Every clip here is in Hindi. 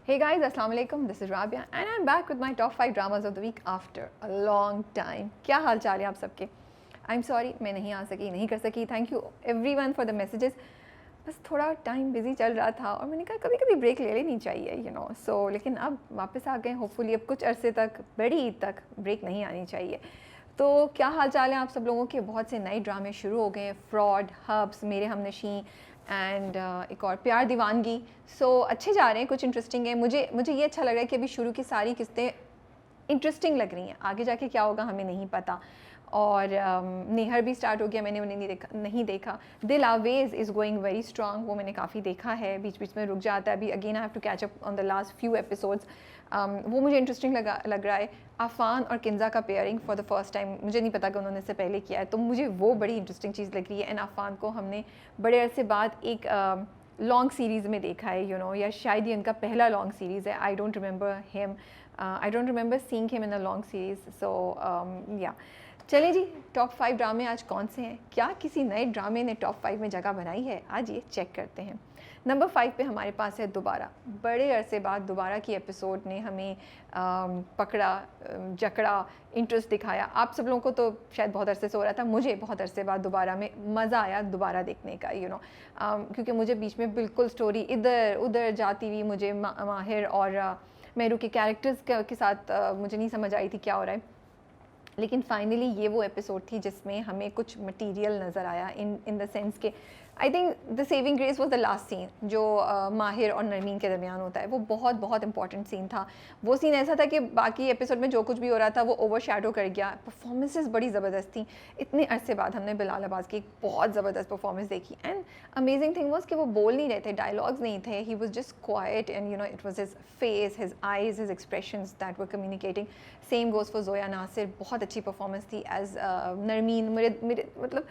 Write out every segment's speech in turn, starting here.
Hey guys, Assalamu alaikum. This is Rabia and I'm back with my top 5 dramas of the week after a long time. क्या हाल चाल है आप सबके? I'm sorry मैं नहीं आ सकी, नहीं कर सकी. Thank you everyone for the messages. बस थोड़ा टाइम बिजी चल रहा था और मैंने कहा कभी कभी ब्रेक ले लेनी चाहिए So लेकिन अब वापस आ गए. होपफुली अब कुछ अरसे तक, बड़ी ईद तक ब्रेक नहीं आनी चाहिए. तो क्या हाल चाल है आप सब लोगों के? बहुत से नए ड्रामे शुरू हो गए हैं. फ्रॉड, हब्स, मेरे हमनशी एंड एक और प्यार दीवानगी. अच्छे जा रहे हैं, कुछ इंटरेस्टिंग है. मुझे ये अच्छा लग रहा है कि अभी शुरू की सारी किस्तें इंटरेस्टिंग लग रही हैं. आगे जाके क्या होगा हमें नहीं पता. और नेहर भी स्टार्ट हो गया, मैंने उन्हें नहीं देखा. दिल आवेज़ इज़ गोइंग वेरी स्ट्रॉन्ग, वो मैंने काफ़ी देखा है. बीच बीच में रुक जाता है. अभी again I have to catch up on the last few episodes. वो मुझे इंटरेस्टिंग लग रहा है. अफ़ान और किंजा का pairing for the first time, मुझे नहीं पता कि उन्होंने इससे पहले किया है, तो मुझे वो बड़ी इंटरेस्टिंग चीज़ लग रही है. एंड अफ़ान को हमने बड़े अरसे बाद एक लॉन्ग सीरीज़ में देखा है या शायद ये उनका पहला लॉन्ग सीरीज़ है. I don't remember seeing him in a long series. या चलें जी, टॉप 5 ड्रामे आज कौन से हैं? क्या किसी नए ड्रामे ने टॉप 5 में जगह बनाई है? आज ये चेक करते हैं. नंबर 5 पे हमारे पास है दोबारा. बड़े अरसे बाद दोबारा की एपिसोड ने हमें पकड़ा, जकड़ा, इंटरेस्ट दिखाया. आप सब लोगों को तो शायद बहुत अरसे से हो रहा था, मुझे बहुत अरसे बाद दोबारा में मज़ा आया दोबारा देखने का. क्योंकि मुझे बीच में बिल्कुल स्टोरी इधर उधर जाती हुई, मुझे माहिर और मेरू के कैरेक्टर्स के साथ मुझे नहीं समझ आई थी क्या हो रहा है. लेकिन फाइनली ये वो एपिसोड थी जिसमें हमें कुछ मटेरियल नज़र आया इन द सेंस के I think the saving grace was the last scene जो माहिर और नरमीन के दरमियान होता है. वो बहुत बहुत इंपॉर्टेंट सीन था. वो सीन ऐसा था कि बाकी एपिसोड में जो कुछ भी हो रहा था वो ओवर शैडो कर गया. परफॉर्मेंसेस बड़ी ज़बरदस्त थी. इतने अरसे बाद हमने बिलाल अब्बास की एक बहुत ज़बरदस्त परफॉर्मेंस देखी. एंड अमेजिंग थिंग वॉज कि वो बोल नहीं रहे थे, डायलॉग्स नहीं थे. He was just quite and it was his face, his eyes, his expressions that were communicating. Same goes for Zoya Nasir. बहुत अच्छी परफॉर्मेंस थी एज नरमीन. मेरे मतलब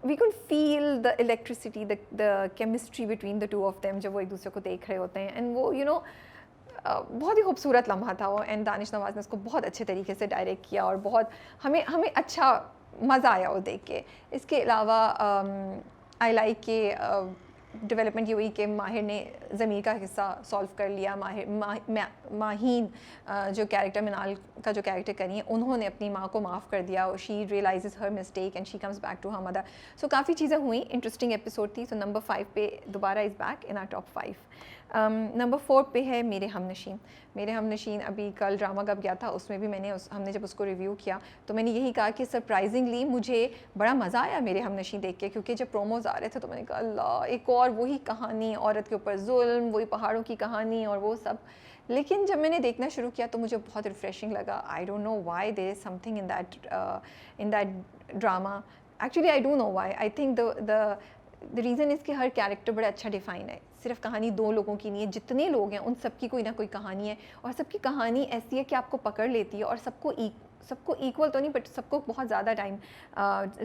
we could feel the electricity, the chemistry between the two of them जब वो एक दूसरे को देख रहे होते हैं. एंड वो बहुत ही खूबसूरत लम्हा था वो. एंड दानिश नवाज़ ने उसको बहुत अच्छे तरीके से डायरेक्ट किया और बहुत हमें अच्छा मज़ा आया वो देख के. इसके अलावा आई लाइक के डेवलपमेंट ये हुई कि माहिर ने ज़मीर का हिस्सा सॉल्व कर लिया. माहीन जो कैरेक्टर मिनाल का जो कैरेक्टर करी है, उन्होंने अपनी माँ को माफ़ कर दिया. She realises her mistake and she comes back to her mother. So काफ़ी चीज़ें हुई, इंटरेस्टिंग एपिसोड थी. सो नंबर 5 पे दोबारा is back in are top 5. Number 4 पे है मेरे हमनशीन. अभी कल ड्रामा कब गया था, उसमें भी हमने जब उसको रिव्यू किया तो मैंने यही कहा कि सरप्राइजिंगली मुझे बड़ा मज़ा आया मेरे हमनशीन देख के. क्योंकि जब प्रोमोज आ रहे थे तो मैंने कहा अल्लाह, एक और वही कहानी, औरत के ऊपर जुल्म, वही पहाड़ों की कहानी और वो सब. लेकिन जब मैंने देखना शुरू किया तो मुझे बहुत रिफ्रेशिंग लगा. I don't know why there is something in that drama. Actually I don't know why. I think the reason is कि हर कैरेक्टर बड़ा अच्छा डिफ़ाइन है. सिर्फ कहानी 2 लोगों की नहीं है, जितने लोग हैं उन सबकी कोई ना कोई कहानी है. और सबकी कहानी ऐसी है कि आपको पकड़ लेती है. और सबको इक्वल तो नहीं, बट सबको बहुत ज़्यादा टाइम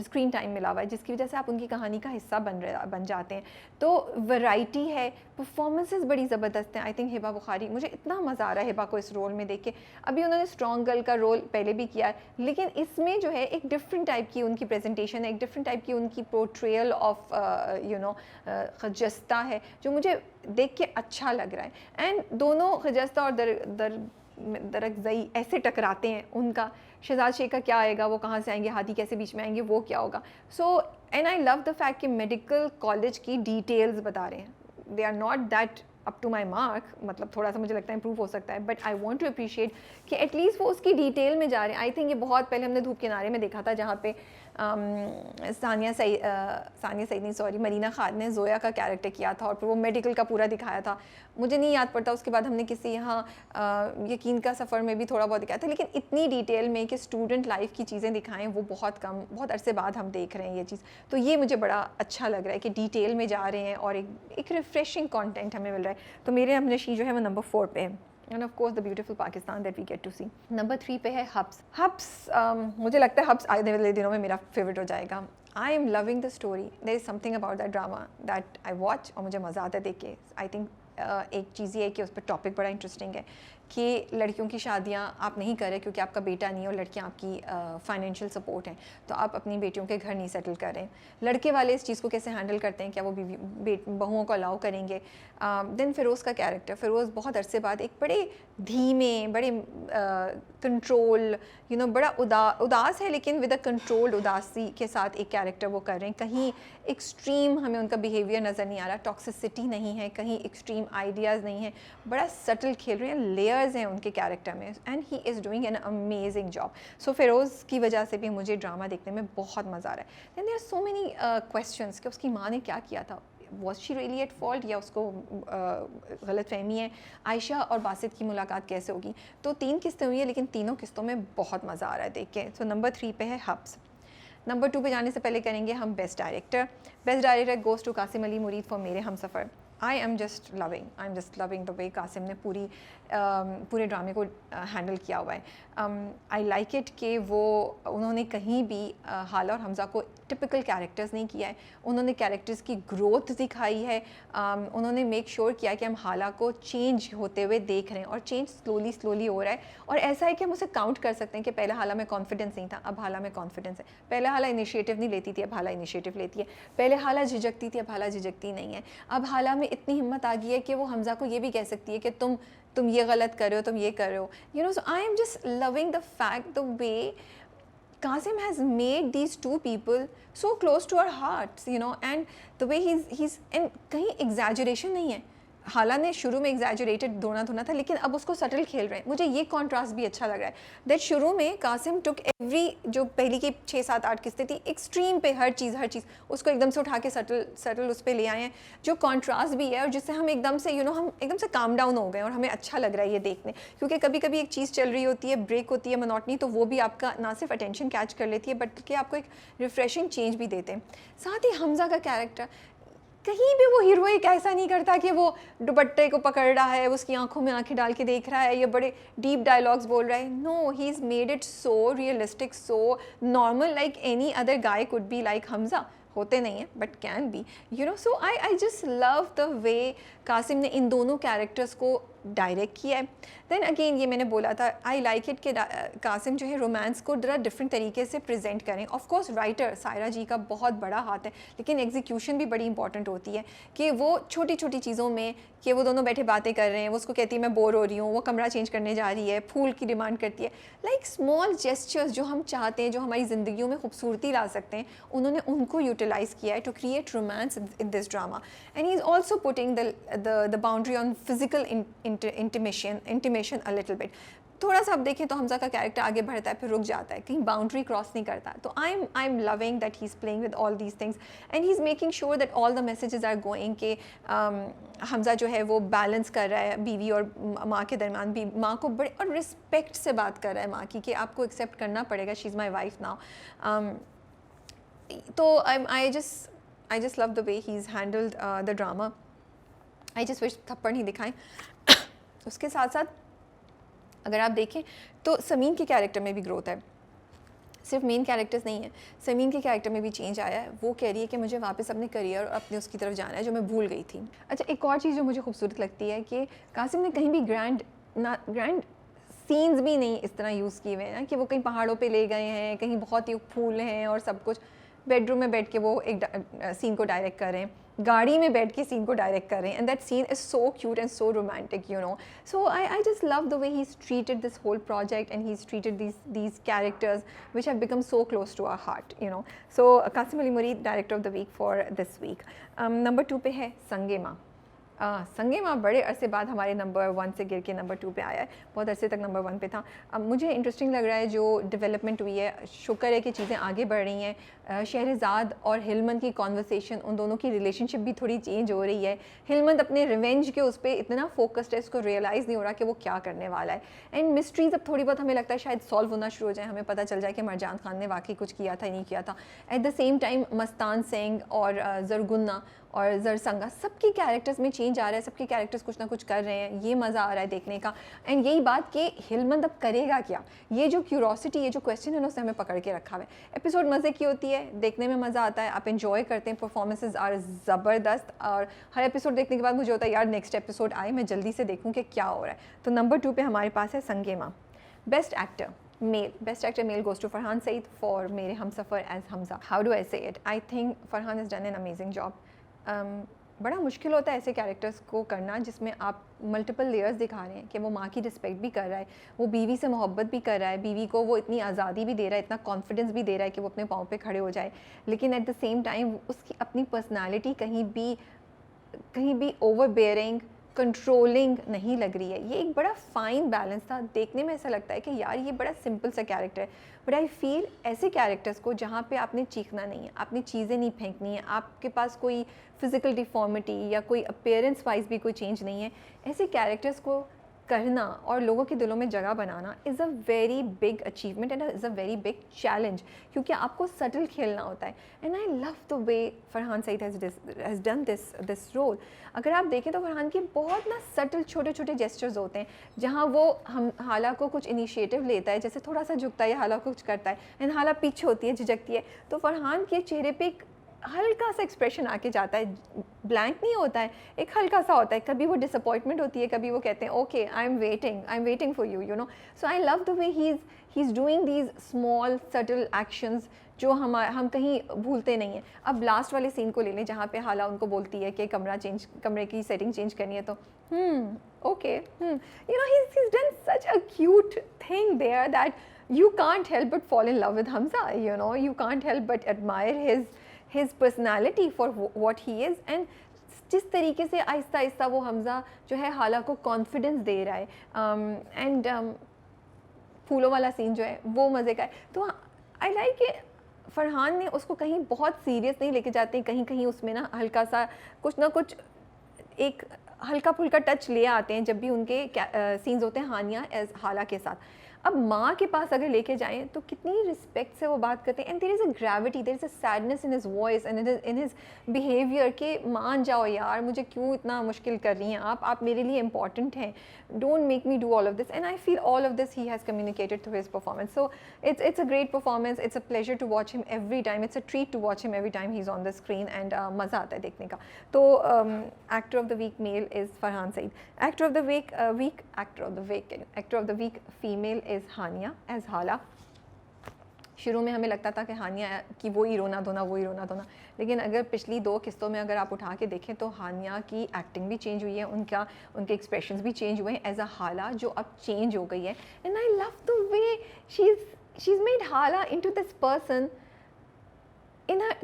स्क्रीन टाइम मिला हुआ है, जिसकी वजह से आप उनकी कहानी का हिस्सा बन जाते हैं. तो वैरायटी है, परफॉर्मेंसेस बड़ी ज़बरदस्त हैं. आई थिंक हिबा बुखारी, मुझे इतना मज़ा आ रहा है हिबा को इस रोल में देख के. अभी उन्होंने स्ट्रॉन्ग गर्ल का रोल पहले भी किया है, लेकिन इसमें जो है एक डिफरेंट टाइप की उनकी प्रेजेंटेशन है, एक डिफरेंट टाइप की उनकी पोर्ट्रेयल ऑफ खजस्ता है, जो मुझे देख के अच्छा लग रहा है. एंड दोनों खजस्ता और दरगजई ऐसे टकराते हैं. उनका शहजाद शेख का क्या आएगा, वो कहाँ से आएंगे, हाथी कैसे बीच में आएंगे, वो क्या होगा. So and I love the fact कि मेडिकल कॉलेज की डिटेल्स बता रहे हैं. They are not that up to my mark, मतलब थोड़ा सा मुझे लगता है इम्प्रूव हो सकता है, but I want to appreciate कि एटलीस्ट वो उसकी डिटेल में जा रहे हैं. आई थिंक ये बहुत पहले हमने धूप किनारे में देखा था, जहाँ पे सानिया सईद नहीं, सॉरी, मरीना खान ने जोया का कैरेक्टर किया था और फिर वो मेडिकल का पूरा दिखाया था. मुझे नहीं याद पड़ता उसके बाद हमने किसी यहाँ यकीन का सफ़र में भी थोड़ा बहुत दिखाया था. लेकिन इतनी डिटेल में कि स्टूडेंट लाइफ की चीज़ें दिखाएं, वो बहुत कम, बहुत अरसे बाद हम देख रहे हैं ये चीज़. तो ये मुझे बड़ा अच्छा लग रहा है कि डिटेल में जा रहे हैं और एक रिफ्रेशिंग कॉन्टेंट हमें मिल रहा है. तो मेरे हमनशी जो है वो नंबर 4 पे है. And of course the beautiful Pakistan that we get to see. Number 3 पे है हब्स. मुझे लगता है हब्स आने वाले दिनों में मेरा फेवरेट हो जाएगा. I am loving the story. There is something about that drama that I watch और मुझे मज़ा आता है देख के. I think एक चीज़ ये है कि उस पर टॉपिक बड़ा इंटरेस्टिंग है कि लड़कियों की शादियां आप नहीं करें क्योंकि आपका बेटा नहीं है और लड़कियां आपकी फाइनेंशियल सपोर्ट हैं, तो आप अपनी बेटियों के घर नहीं सेटल करें। लड़के वाले इस चीज़ को कैसे हैंडल करते हैं, क्या वो बहुओं को अलाउ करेंगे। देन फ़िरोज़ का कैरेक्टर, फ़िरोज़ बहुत अरसे बाद एक बड़े धीमे, बड़े कंट्रोल, बड़ा उदास है लेकिन विद अ कंट्रोल्ड उदासी के साथ एक कैरेक्टर वो कर रहे हैं। कहीं एक्सट्रीम हमें उनका बिहेवियर नज़र नहीं आ रहा, टॉक्सिसिटी नहीं है, कहीं एक्सट्रीम आइडियाज़ नहीं है, बड़ा सटल खेल रहे हैं, लेयर्स हैं उनके कैरेक्टर में, and he is doing an amazing job. So Feroze की वजह से भी मुझे ड्रामा देखने में बहुत मज़ा आ रहा है। Then there are so many questions कि उसकी माँ ने क्या किया था, was she really at fault या उसको गलत फहमी है। आयशा और बासित की मुलाकात कैसे होगी। तो 3 किस्तें हुई है लेकिन तीनों किस्तों में बहुत मज़ा आ रहा है देख के। सो नंबर 3 पे है हब्स। नंबर 2 पे जाने से पहले करेंगे हम best director. Best director goes to Qasim Ali Mureed for Mere Humsafar. I am just loving the way Qasim ने पूरे ड्रामे को हैंडल किया हुआ है। आई लाइक इट कि उन्होंने कहीं भी हाला और हमज़ा को टिपिकल कैरेक्टर्स नहीं किया है, उन्होंने कैरेक्टर्स की ग्रोथ दिखाई है। उन्होंने मेक श्योर किया कि हम हाला को चेंज होते हुए देख रहे हैं और चेंज स्लोली हो रहा है। और ऐसा है कि हम उसे काउंट कर सकते हैं कि पहले हाला में कॉन्फिडेंस नहीं था, अब हाला में कॉन्फिडेंस है। पहले हाला इनिशिएटिव नहीं लेती थी, अब हाला इनिशिएटिव लेती है। पहले हाला झिझकती थी, अब हाला झिझकती नहीं है। अब हाला में इतनी हिम्मत आ गई है कि वो हमज़ा को ये भी कह सकती है कि तुम ये गलत कर रहे हो, तुम ये कर रहे हो। So I am just loving the fact the way Qasim has made these two people so close to our hearts, and the way he's and कहीं exaggeration नहीं है। हाला ने शुरू में एग्जैजरेटेड धोना था लेकिन अब उसको सटल खेल रहे हैं। मुझे ये कॉन्ट्रास्ट भी अच्छा लग रहा है दैट शुरू में कासिम टुक एवरी, जो पहली की 6, 7, 8 किस्तें थी, एक्सट्रीम पे हर चीज़ उसको एकदम से उठा के सटल उस पर ले आए हैं, जो कॉन्ट्रास्ट भी है और जिससे हम एकदम से हम एकदम से काम डाउन हो गए और हमें अच्छा लग रहा है ये देखने। क्योंकि कभी कभी एक चीज़ चल रही होती है, ब्रेक होती है, मोनोटनी, तो वो भी आपका ना सिर्फ अटेंशन कैच कर लेती है बल्कि आपको एक रिफ्रेशिंग चेंज भी देते हैं। साथ ही हमज़ा का कैरेक्टर, कहीं भी वो हीरोइक ऐसा नहीं करता कि वो दुपट्टे को पकड़ रहा है, उसकी आंखों में आंखें डाल के देख रहा है, या बड़े डीप डायलॉग्स बोल रहा है। No, he is made it so realistic, so normal, like any other guy could be like Hamza. होते नहीं हैं but can be, so I just love the way Qasim ने इन दोनों कैरेक्टर्स को डायरेक्ट किया है। देन अगेन ये मैंने बोला था, आई लाइक इट कि कासिम जो है रोमांस को ज़रा डिफरेंट तरीके से प्रेजेंट करें। ऑफ कोर्स राइटर सायरा जी का बहुत बड़ा हाथ है, लेकिन एग्जीक्यूशन भी बड़ी इंपॉर्टेंट होती है कि वो छोटी छोटी चीज़ों में, कि वो दोनों बैठे बातें कर रहे हैं, वो उसको कहती है मैं बोर हो रही हूँ, वो कमरा चेंज करने जा रही है, फूल की डिमांड करती है, लाइक स्मॉल जेस्चर्स जो हम चाहते हैं, जो हमारी ज़िंदगियों में खूबसूरती ला सकते हैं, उन्होंने उनको यूटिलाइज़ किया है to create romance in this drama. And he is also putting the boundary on physical intimation a little bit. थोड़ा सा आप देखें तो हमज़ा का कैरेक्टर आगे बढ़ता है फिर रुक जाता है, कहीं बाउंड्री क्रॉस नहीं करता। तो I am loving that he is playing with all these things and he is making sure that all the messages are going के हमज़ा जो है वो बैलेंस कर रहा है बीवी और माँ के दरमियान भी, माँ को बड़े और रिस्पेक्ट से बात कर रहा है माँ की कि आपको एक्सेप्ट करना पड़ेगा, she is my wife now. तो I just love the way he is handled the drama. I just wish थप्पड़ नहीं दिखाएं। उसके साथ साथ अगर आप देखें तो समीन के कैरेक्टर में भी ग्रोथ है, सिर्फ मेन कैरेक्टर्स नहीं है, समीन के कैरेक्टर में भी चेंज आया है। वो कह रही है कि मुझे वापस अपने करियर और अपने उसकी तरफ जाना है जो मैं भूल गई थी। अच्छा, एक और चीज़ जो मुझे खूबसूरत लगती है कि कासिम ने कहीं भी ग्रैंड सीन्स भी नहीं इस तरह यूज़ किए हुए हैं कि वो कहीं पहाड़ों पे ले गए हैं, कहीं बहुत ही फूल हैं और सब कुछ। बेडरूम में बैठ के वो एक सीन को डायरेक्ट कर रहे हैं, गाड़ी में बैठ के सीन को डायरेक्ट कर रहे हैं, and that scene is so cute and so romantic, so I just love the way he is treated this whole project and he is treated these characters which have become so close to our heart, so Qasim Ali Mureed director of the week for this week. Number 2 पे है संगे माँ। संगे माँ बड़े अरसे बाद हमारे नंबर 1 से गिर के नंबर 2 पे आया है, बहुत अरसे तक नंबर 1 पे था। अब मुझे इंटरेस्टिंग लग रहा है जो डेवलपमेंट हुई है, शुक्र है कि चीज़ें आगे बढ़ रही हैं। शहरज़ाद और हिलमंद की कॉन्वर्सेशन, उन दोनों की रिलेशनशिप भी थोड़ी चेंज हो रही है। हिलमंद अपने रिवेंज के उस पर इतना फोकस्ड है, इसको रियलाइज़ नहीं हो रहा कि वो क्या करने वाला है। एंड मिस्ट्रीज अब थोड़ी बहुत हमें लगता है शायद सॉल्व होना शुरू हो जाए, हमें पता चल जाए कि मरजान खान ने वाकई कुछ किया था नहीं किया था। At the same time Mastan Singh और ज़रगुन्ना, और जरसंगा, सबके कैरेक्टर्स में चेंज आ रहा है, सबके कैरेक्टर्स कुछ ना कुछ कर रहे हैं, ये मज़ा आ रहा है देखने का। एंड यही बात कि हिलमंद अब करेगा क्या, ये जो क्यूरोसिटी, ये जो क्वेश्चन है ना, उससे हमें पकड़ के रखा हुआ है। एपिसोड मज़े की होती है, देखने में मज़ा आता है, आप इन्जॉय करते हैं, परफॉर्मेंसेज आर ज़बरदस्त, और हर एपिसोड देखने के बाद मुझे होता है यार नेक्स्ट एपिसोड आए, मैं जल्दी से देखूँ कि क्या हो रहा है। तो नंबर 2 पे हमारे पास है संगेमा। Best actor male, best actor male goes to Farhan Saeed for Mere Humsafar as Hamza. How do I say it, I think Farhan is done an amazing job. बड़ा मुश्किल होता है ऐसे कैरेक्टर्स को करना जिसमें आप मल्टीपल लेयर्स दिखा रहे हैं कि वो माँ की रिस्पेक्ट भी कर रहा है, वो बीवी से मोहब्बत भी कर रहा है, बीवी को वो इतनी आज़ादी भी दे रहा है, इतना कॉन्फिडेंस भी दे रहा है कि वो अपने पाँव पे खड़े हो जाए, लेकिन एट द सेम टाइम उसकी अपनी पर्सनालिटी कहीं भी ओवरबेयरिंग, कंट्रोलिंग नहीं लग रही है। ये एक बड़ा फाइन बैलेंस था, देखने में ऐसा लगता है कि यार ये बड़ा सिंपल सा कैरेक्टर है, बट आई फील ऐसे कैरेक्टर्स को जहाँ पे आपने चीखना नहीं है, आपने चीज़ें नहीं फेंकनी है, आपके पास कोई फिज़िकल डिफॉर्मिटी या कोई अपीयरेंस वाइज भी कोई चेंज नहीं है, ऐसे कैरेक्टर्स को करना और लोगों के दिलों में जगह बनाना is a very big achievement and is a very big challenge, क्योंकि आपको सटल खेलना होता है। And I love the way Farhan Saeed has done this role. अगर आप देखें तो फरहान के बहुत ना सटल छोटे छोटे जेस्चर्स होते हैं, जहाँ वो हम हाला को कुछ इनिशिएटिव लेता है, जैसे थोड़ा सा झुकता है, हाला को कुछ करता है, एंड हाला पीछे होती है, झिझकती है, तो फरहान के चेहरे पे एक हल्का सा एक्सप्रेशन आके जाता है, ब्लैंक नहीं होता है, एक हल्का सा होता है, कभी वो डिसअपॉइंटमेंट होती है, कभी वो कहते हैं okay I am waiting for you, you know. So I love the way he is doing these small subtle actions जो हम कहीं भूलते नहीं हैं। अब लास्ट वाले सीन को ले लें जहाँ पे हाला उनको बोलती है कि कमरे की सेटिंग चेंज करनी है, तो okay, you know he's done such a cute thing there that you can't help but fall in love with Hamza, you know, you can't help but admire his personality for what he is, and जिस तरीके से आहिस्ता आहिस्ता वो हमज़ा जो है हाला को कॉन्फिडेंस दे रहा है, एंड फूलों वाला सीन जो है वो मज़े का है। तो आई लाइक कि फरहान ने उसको कहीं बहुत सीरियस नहीं लेके जाते, कहीं कहीं उसमें ना हल्का सा कुछ ना कुछ एक हल्का फुल्का टच ले आते हैं जब भी उनके सीन्स होते हैं हानिया एज हाला के साथ। अब माँ के पास अगर लेके जाएं तो कितनी रिस्पेक्ट से वो बात करते हैं, and there is a gravity, there is a sadness in his voice and in his behaviour कि मान जाओ यार, मुझे क्यों इतना मुश्किल कर रही हैं आप मेरे लिए इंपॉर्टेंट हैं, don't make me do all of this, and I feel all of this he has communicated through his performance. So it's a great performance, it's a pleasure to watch him every time, it's a treat to watch him every time he's on the screen, and मज़ा आता है देखने का। तो actor of the week male is Farhan Saeed, actor of the week female is Hania as Hala. शुरू में हमें लगता था कि हानिया की वो ही रोना धोना, लेकिन अगर पिछली 2 किस्तों में अगर आप उठा के देखें तो हानिया की एक्टिंग भी चेंज हुई है, उनके एक्सप्रेशंस भी चेंज हुए हैं एज अ हाला जो अब चेंज हो गई है। And I love the way she's made hala into this person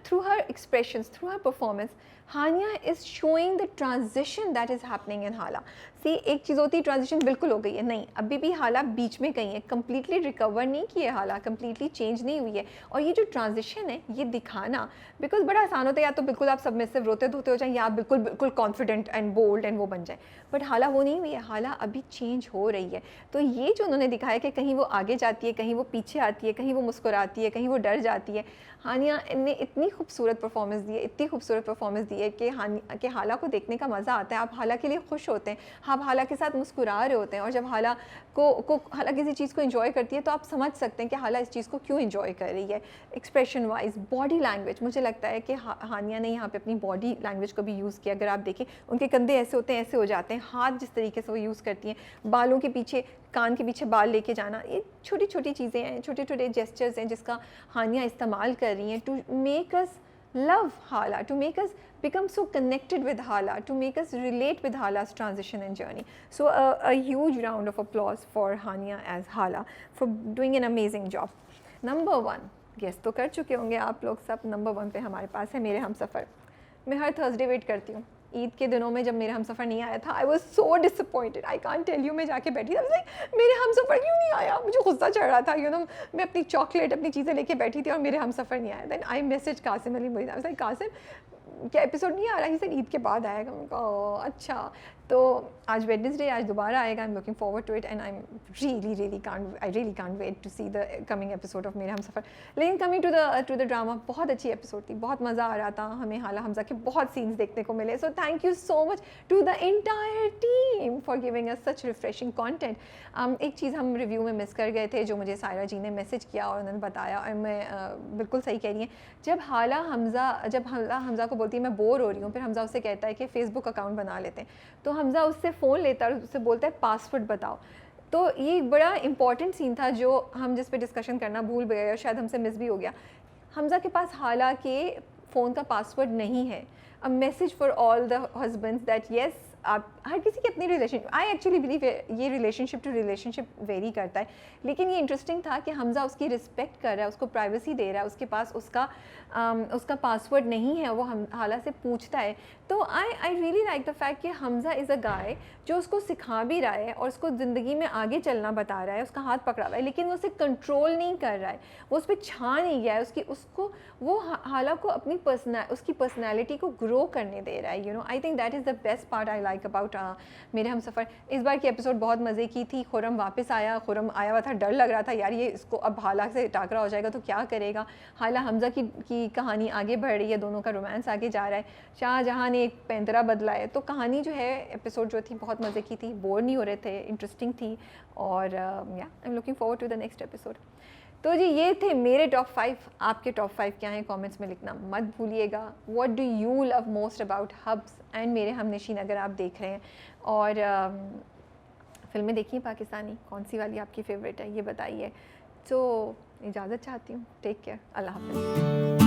through her expressions, through her performance. Hania is showing the transition that is happening in hala. See, एक चीज़ होती है ट्रांजिशन बिल्कुल हो गई है, नहीं, अभी भी हाला बीच में कहीं है, कम्प्लीटली रिकवर नहीं की है हाला, कम्प्लीटली चेंज नहीं हुई है। और ये जो ट्रांजिशन है ये दिखाना, बिकॉज बड़ा आसान होता है, या तो बिल्कुल आप सबमिसिव रोते धोते हो जाए, या आप बिल्कुल कॉन्फिडेंट एंड बोल्ड एंड वो बन जाए, बट हाला वो नहीं हुई है, हाला अभी चेंज हो रही है। तो ये जो उन्होंने दिखाया कि कहीं वो आगे जाती है, कहीं वो पीछे आती है, कहीं वो मुस्कुराती है, कहीं वो डर जाती है, हानिया ने इतनी खूबसूरत परफॉर्मेंस दी है कि हाला को देखने का मज़ा आता है, आप हाला के लिए खुश होते हैं, आप हाला के साथ मुस्कुरा रहे होते हैं, और जब हाला किसी चीज़ को एंजॉय करती है तो आप समझ सकते हैं कि हाला इस चीज़ को क्यों एंजॉय कर रही है। एक्सप्रेशन वाइज, बॉडी लैंग्वेज, मुझे लगता है कि हानिया ने यहाँ पे अपनी बॉडी लैंग्वेज को भी यूज़ किया। अगर आप देखें उनके कंधे ऐसे होते हैं, ऐसे हो जाते हैं, हाथ जिस तरीके से वो यूज़ करती हैं, बालों के पीछे, कान के पीछे बाल लेके जाना, ये छोटी छोटी चीज़ें हैं, छोटे छोटे जेस्चर्स हैं जिसका हानिया इस्तेमाल कर रही हैं to make us love hala, to make us become so connected with hala, to make us relate with hala's transition and journey. So a huge round of applause for Hania as hala for doing an amazing job. Number 1, guess तो कर चुके होंगे आप लोग सब, नंबर 1 पे हमारे पास है मेरे हमसफ़र। मैं हर थर्सडे वेट करती हूँ, ईद के दिनों में जब मेरे हमसफ़र नहीं आया था, I was so disappointed, I can't tell you. मैं जाके बैठी थी, मेरे हमसफ़र क्यों नहीं आया, मुझे गुस्सा चढ़ रहा था, यू नो। मैं अपनी चॉकलेट, अपनी चीज़ें लेके बैठी थी और मेरे हमसफ़र नहीं आया। Then I message Qasim Ali Mureed, Qasim क्या एपिसोड नहीं आ रहा, ही सर ईद के बाद आएगा। मैं कहा अच्छा, तो आज वेडनेसडे, आज दोबारा आएगा, I am looking forward to it and I really can't wait to see the coming episode of Mere Humsafar. लेकिन कमिंग टू द ड्रामा, बहुत अच्छी एपिसोड थी, बहुत मज़ा आ रहा था हमें। हाला हमजा के बहुत सीन्स देखने को मिले, so thank you so much to the entire team for giving us such refreshing content. एक चीज़ हम रिव्यू में मिस कर गए थे, जो मुझे सायरा जी ने मैसेज किया और उन्होंने बताया, और मैं बिल्कुल सही कह रही हैं। जब हाला हमज़ा को बोलती है मैं बोर हो रही हूँ, फिर हमज़ा उससे कहता है कि फ़ेसबुक अकाउंट बना लेते हैं, तो हमज़ा उससे फ़ोन लेता है और उससे बोलता है पासवर्ड बताओ। तो ये एक बड़ा इंपॉर्टेंट सीन था जो हम जिस पे डिस्कशन करना भूल गए, शायद हमसे मिस भी हो गया। हमज़ा के पास हाला के फ़ोन का पासवर्ड नहीं है। A message for all the husbands that yes, आप हर किसी की अपनी रिलेशनशिप, आई एक्चुअली बिलीव ये रिलेशनशिप टू रिलेशनशिप वेरी करता है, लेकिन ये इंटरेस्टिंग था कि हमज़ा उसकी रिस्पेक्ट कर रहा है, उसको प्राइवेसी दे रहा है, उसके पास उसका पासवर्ड नहीं है, वो हम हाला से पूछता है। तो I really like the fact कि हमज़ा इज़ अ गाय जो उसको सिखा भी रहा है और उसको ज़िंदगी में आगे चलना बता रहा है, उसका हाथ पकड़ा हुआ है, लेकिन वो उसे कंट्रोल नहीं कर रहा है, वो उस पर छा नहीं गया है, उसको वो हाला को अपनी उसकी पर्सनैलिटी को ग्रो करने दे रहा है। I think that is the best part I like about मेरे हमसफ़र। इस बार की एपिसोड बहुत मज़े की थी। खुरम वापस आया, खुरम आया हुआ था, डर लग रहा था यार ये इसको अब हाला से टाकरा हो जाएगा तो क्या करेगा। हाला हमज़ा की कहानी आगे बढ़ रही है, दोनों का रोमांस आगे जा रहा है। शाहजहां ने एक पैंतरा बदला है, तो कहानी जो है एपिसोड जो थी बहुत मज़े की थी, बोर नहीं हो रहे थे, इंटरेस्टिंग थी, और I am looking forward to the next episode. तो जी ये थे मेरे टॉप 5। आपके टॉप 5 क्या हैं, कमेंट्स में लिखना मत भूलिएगा। What do you love most about Habs and Mere Humnasheen, अगर आप देख रहे हैं। और फिल्में देखिए पाकिस्तानी, कौन सी वाली आपकी फ़ेवरेट है ये बताइए। तो इजाज़त चाहती हूँ, टेक केयर, अल्लाह हाफ़िज़।